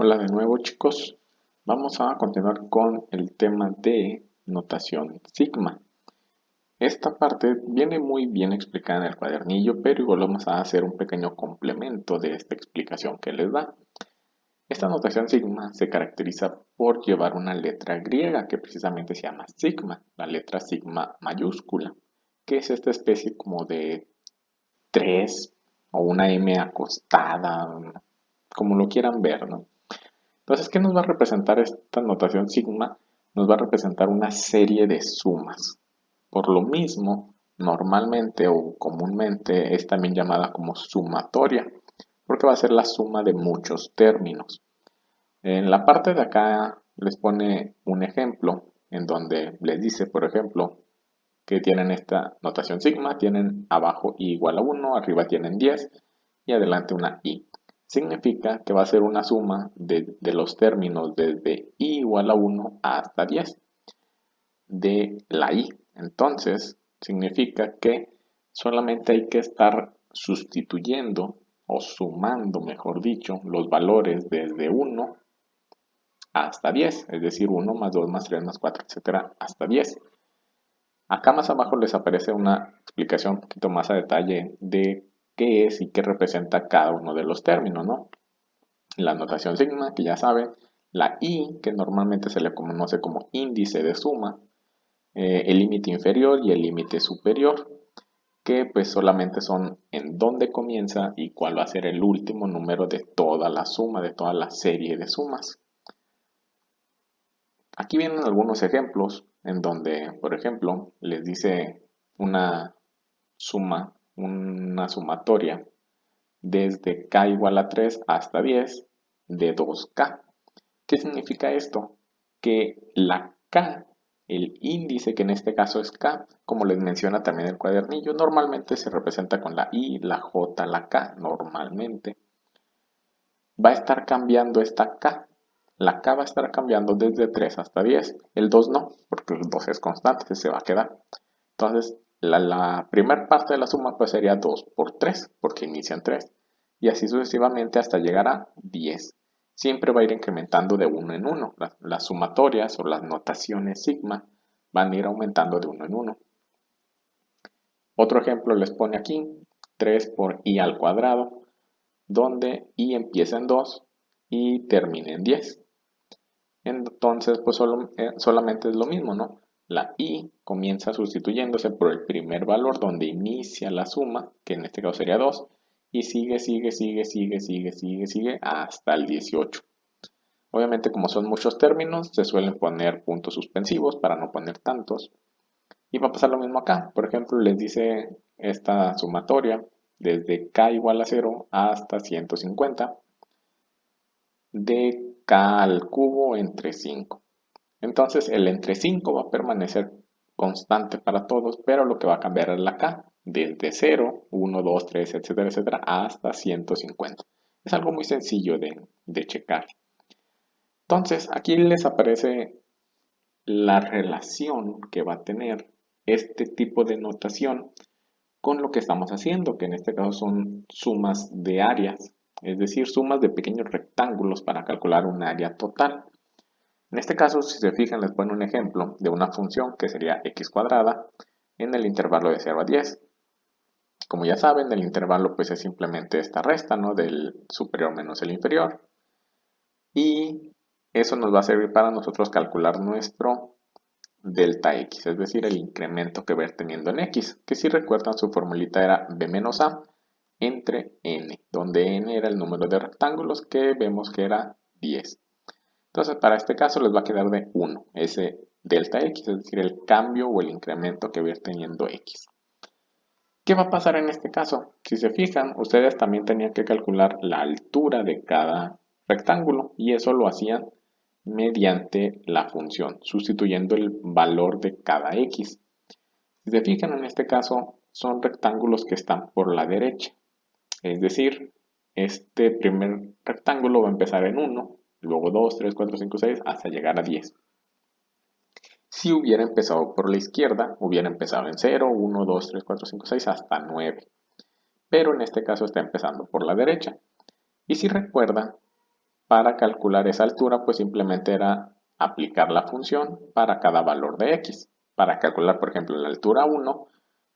Hola de nuevo chicos, vamos a continuar con el tema de notación sigma. Esta parte viene muy bien explicada en el cuadernillo, pero igual vamos a hacer un pequeño complemento de esta explicación que les da. Esta notación sigma se caracteriza por llevar una letra griega que precisamente se llama sigma, la letra sigma mayúscula, que es esta especie como de 3 o una M acostada, como lo quieran ver, ¿no? Entonces, ¿qué nos va a representar esta notación sigma? Nos va a representar una serie de sumas. Por lo mismo, normalmente o comúnmente es también llamada como sumatoria, porque va a ser la suma de muchos términos. En la parte de acá les pone un ejemplo en donde les dice, por ejemplo, que tienen esta notación sigma, tienen abajo i igual a 1, arriba tienen 10 y adelante una i. Significa que va a ser una suma de los términos desde i igual a 1 hasta 10 de la i. Entonces, significa que solamente hay que estar sustituyendo o sumando, mejor dicho, los valores desde 1 hasta 10, es decir, 1 más 2 más 3 más 4, etcétera, hasta 10. Acá más abajo les aparece una explicación un poquito más a detalle de qué es y qué representa cada uno de los términos, ¿no? La notación sigma, que ya saben, la i, que normalmente se le conoce como índice de suma, el límite inferior y el límite superior, que pues solamente son en dónde comienza y cuál va a ser el último número de toda la suma, de toda la serie de sumas. Aquí vienen algunos ejemplos en donde, por ejemplo, les dice una suma, una sumatoria desde k igual a 3 hasta 10 de 2k. ¿Qué significa esto? Que la k, el índice que en este caso es k, como les menciona también el cuadernillo, normalmente se representa con la i, la j, la k, normalmente. Va a estar cambiando esta k. La k va a estar cambiando desde 3 hasta 10. El 2 no, porque el 2 es constante, se va a quedar. Entonces, la primera parte de la suma pues sería 2 por 3, porque inicia en 3. Y así sucesivamente hasta llegar a 10. Siempre va a ir incrementando de uno en uno. Las sumatorias o las notaciones sigma van a ir aumentando de uno en uno. Otro ejemplo les pone aquí 3 por i al cuadrado, donde i empieza en 2 y termina en 10. Entonces, pues solamente es lo mismo, ¿no? La i comienza sustituyéndose por el primer valor donde inicia la suma, que en este caso sería 2, y sigue hasta el 18. Obviamente, como son muchos términos, se suelen poner puntos suspensivos para no poner tantos. Y va a pasar lo mismo acá. Por ejemplo, les dice esta sumatoria desde k igual a 0 hasta 150 de k al cubo entre 5. Entonces el entre 5 va a permanecer constante para todos, pero lo que va a cambiar es la k, desde 0, 1, 2, 3, etcétera, etcétera, hasta 150. Es algo muy sencillo de checar. Entonces aquí les aparece la relación que va a tener este tipo de notación con lo que estamos haciendo, que en este caso son sumas de áreas, es decir, sumas de pequeños rectángulos para calcular un área total. En este caso, si se fijan, les pongo un ejemplo de una función que sería x cuadrada en el intervalo de 0 a 10. Como ya saben, el intervalo pues es simplemente esta resta, ¿no? Del superior menos el inferior. Y eso nos va a servir para nosotros calcular nuestro delta x, es decir, el incremento que va a ir teniendo en x, que si recuerdan su formulita era b menos a entre n, donde n era el número de rectángulos que vemos que era 10. Entonces, para este caso les va a quedar de 1, ese delta x, es decir, el cambio o el incremento que va a ir teniendo x. ¿Qué va a pasar en este caso? Si se fijan, ustedes también tenían que calcular la altura de cada rectángulo y eso lo hacían mediante la función, sustituyendo el valor de cada x. Si se fijan, en este caso son rectángulos que están por la derecha, es decir, este primer rectángulo va a empezar en 1, luego 2, 3, 4, 5, 6, hasta llegar a 10. Si hubiera empezado por la izquierda, hubiera empezado en 0, 1, 2, 3, 4, 5, 6, hasta 9. Pero en este caso está empezando por la derecha. Y si recuerdan, Para calcular esa altura, pues simplemente era aplicar la función para cada valor de x. Para calcular, por ejemplo, la altura 1,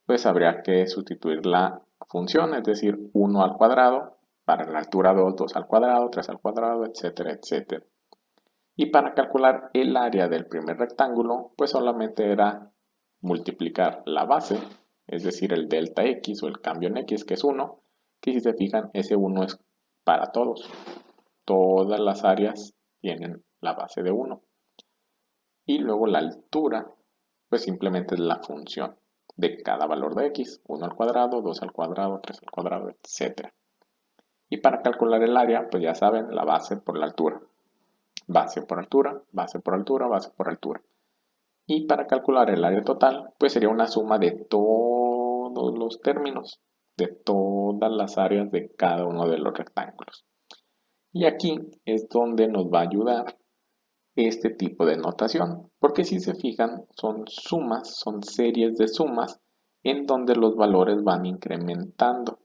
pues habría que sustituir la función, es decir, 1 al cuadrado, para la altura 2, 2 al cuadrado, 3 al cuadrado, etcétera, etcétera. Y para calcular el área del primer rectángulo, pues solamente era multiplicar la base, es decir, el delta x o el cambio en x, que es 1, que si se fijan, ese 1 es para todos. Todas las áreas tienen la base de 1. Y luego la altura, pues simplemente es la función de cada valor de x, 1 al cuadrado, 2 al cuadrado, 3 al cuadrado, etc. Y para calcular el área, pues ya saben, la base por la altura. Base por altura, base por altura, base por altura. Y para calcular el área total, pues sería una suma de todos los términos, de todas las áreas de cada uno de los rectángulos. Y aquí es donde nos va a ayudar este tipo de notación, porque si se fijan son sumas, son series de sumas en donde los valores van incrementando.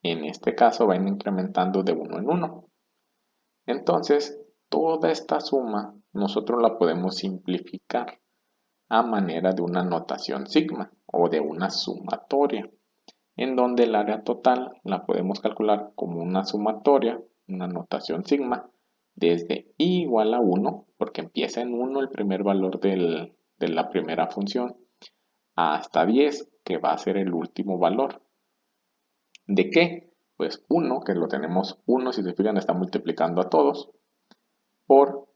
En este caso van incrementando de uno en uno. Entonces, toda esta suma nosotros la podemos simplificar a manera de una notación sigma o de una sumatoria, en donde el área total la podemos calcular como una sumatoria, una notación sigma, desde i igual a 1, porque empieza en 1 el primer valor de la primera función, hasta 10, que va a ser el último valor. ¿De qué? Pues 1, que lo tenemos 1, si se fijan, está multiplicando a todos, por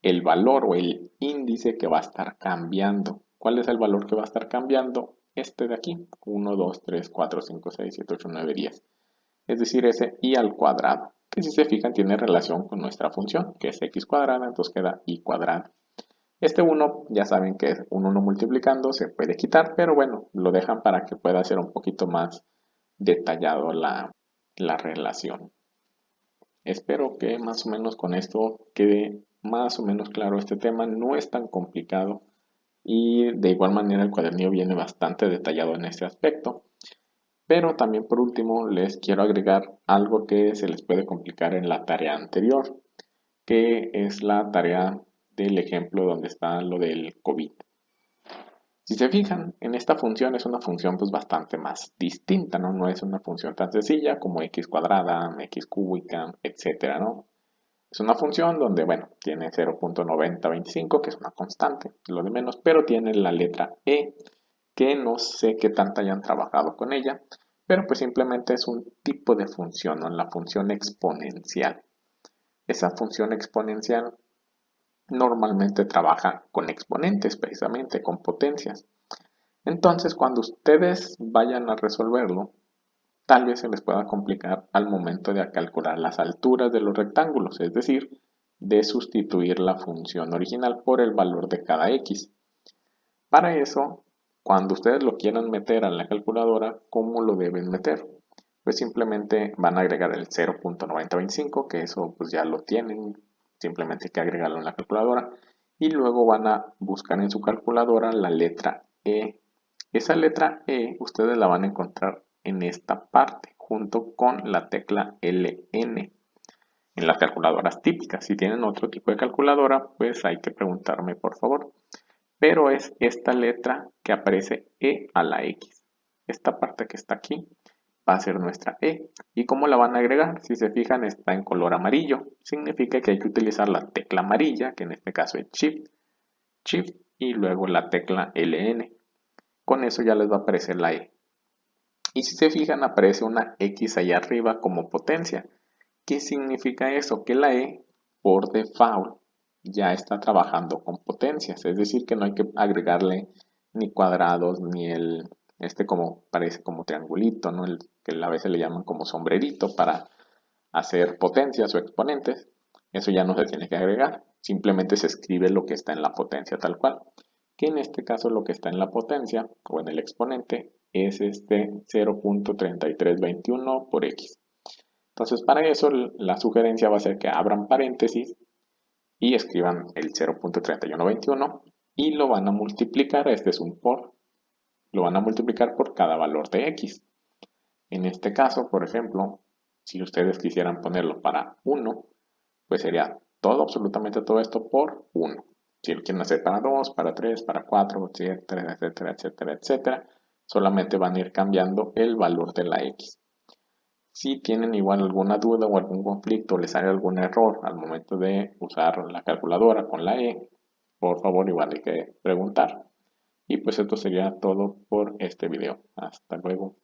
el valor o el índice que va a estar cambiando. ¿Cuál es el valor que va a estar cambiando? Este de aquí, 1, 2, 3, 4, 5, 6, 7, 8, 9, 10. Es decir, ese i al cuadrado, que si se fijan tiene relación con nuestra función, que es x cuadrada, entonces queda i cuadrado. Este 1, ya saben que es un 1 multiplicando, se puede quitar, pero bueno, lo dejan para que pueda ser un poquito más detallado la relación. Espero que más o menos con esto quede más o menos claro este tema. No es tan complicado y de igual manera el cuadernillo viene bastante detallado en este aspecto. Pero también por último les quiero agregar algo que se les puede complicar en la tarea anterior, que es la tarea del ejemplo donde está lo del COVID. Si se fijan, en esta función es una función pues bastante más distinta, ¿no? No es una función tan sencilla como x cuadrada, x cúbica, etcétera, ¿no? Es una función donde, bueno, tiene 0.9025, que es una constante, lo de menos, pero tiene la letra e, que no sé qué tanto hayan trabajado con ella, pero pues simplemente es un tipo de función, ¿no? La función exponencial. Esa función exponencial normalmente trabaja con exponentes, precisamente con potencias. Entonces, cuando ustedes vayan a resolverlo, tal vez se les pueda complicar al momento de calcular las alturas de los rectángulos, es decir, de sustituir la función original por el valor de cada x. Para eso, cuando ustedes lo quieran meter a la calculadora, ¿cómo lo deben meter? Pues simplemente van a agregar el 0.9025, que eso pues ya lo tienen, simplemente hay que agregarlo en la calculadora, y luego van a buscar en su calculadora la letra E. Esa letra E ustedes la van a encontrar en esta parte, junto con la tecla LN. En las calculadoras típicas, si tienen otro tipo de calculadora, pues hay que preguntarme por favor. Pero es esta letra que aparece E a la X. Esta parte que está aquí va a ser nuestra E. ¿Y cómo la van a agregar? Si se fijan está en color amarillo. Significa que hay que utilizar la tecla amarilla, que en este caso es Shift, Shift y luego la tecla LN. Con eso ya les va a aparecer la E. Y si se fijan aparece una X allá arriba como potencia. ¿Qué significa eso? Que la E por default ya está trabajando con potencias, es decir que no hay que agregarle ni cuadrados ni este como parece como triangulito, ¿no? El que a veces le llaman como sombrerito para hacer potencias o exponentes. Eso ya no se tiene que agregar, simplemente se escribe lo que está en la potencia tal cual, que en este caso lo que está en la potencia o en el exponente es este 0.3321 por x. Entonces para eso la sugerencia va a ser que abran paréntesis y escriban el 0.3121 y lo van a multiplicar, este es un por, lo van a multiplicar por cada valor de x. En este caso, por ejemplo, Si ustedes quisieran ponerlo para 1, pues sería todo, absolutamente todo esto por 1. Si lo quieren hacer para 2, para 3, para 4, etcétera, etcétera, etcétera, etcétera, solamente van a ir cambiando el valor de la x. Si tienen igual alguna duda o algún conflicto, les sale algún error al momento de usar la calculadora con la e, por favor igual hay que preguntar. Y pues esto sería todo por este video. Hasta luego.